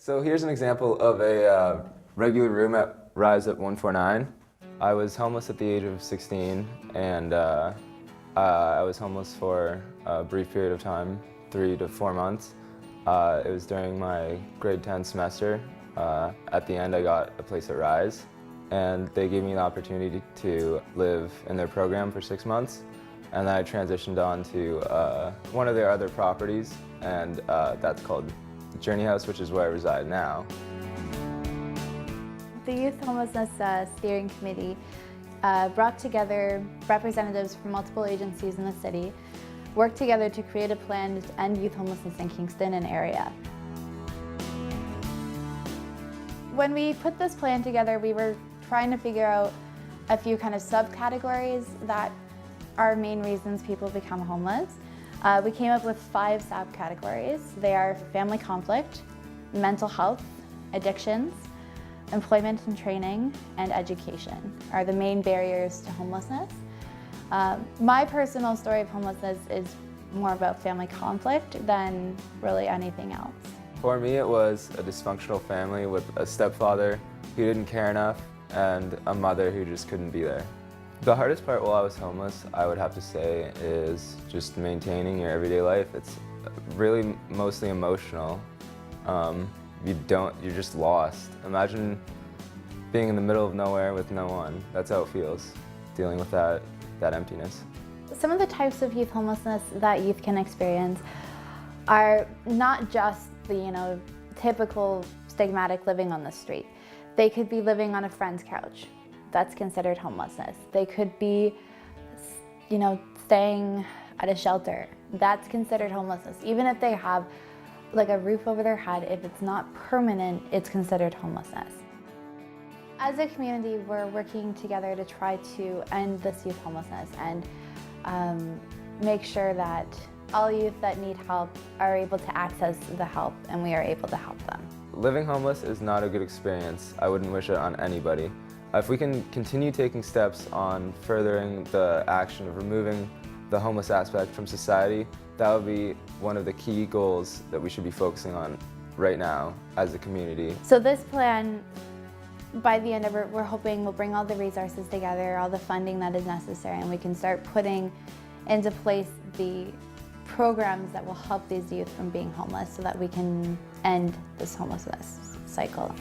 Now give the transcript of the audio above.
So here's an example of a regular room at Rise at 149. I was homeless at the age of 16, and I was homeless for a brief period of time, 3 to 4 months. It was during my grade 10 semester. At the end, I got a place at Rise, and they gave me the opportunity to live in their program for 6 months. And then I transitioned on to one of their other properties, and that's called Journey House, which is where I reside now. The Youth Homelessness Steering Committee brought together representatives from multiple agencies in the city, worked together to create a plan to end youth homelessness in Kingston and area. When we put this plan together, we were trying to figure out a few kind of subcategories that are main reasons people become homeless. We came up with 5 subcategories. They are family conflict, mental health, addictions, employment and training, and education are the main barriers to homelessness. My personal story of homelessness is more about family conflict than really anything else. For me, it was a dysfunctional family with a stepfather who didn't care enough and a mother who just couldn't be there. The hardest part while I was homeless, I would have to say, is just maintaining your everyday life. It's really mostly emotional. You're just lost. Imagine being in the middle of nowhere with no one. That's how it feels, dealing with that emptiness. Some of the types of youth homelessness that youth can experience are not just the typical stigmatic living on the street. They could be living on a friend's couch. That's considered homelessness. They could be, staying at a shelter. That's considered homelessness. Even if they have like a roof over their head, if it's not permanent, it's considered homelessness. As a community, we're working together to try to end this youth homelessness and make sure that all youth that need help are able to access the help, and we are able to help them. Living homeless is not a good experience. I wouldn't wish it on anybody. If we can continue taking steps on furthering the action of removing the homeless aspect from society, that would be one of the key goals that we should be focusing on right now as a community. So this plan, by the end of it, we're hoping will bring all the resources together, all the funding that is necessary, and we can start putting into place the programs that will help these youth from being homeless so that we can end this homelessness cycle.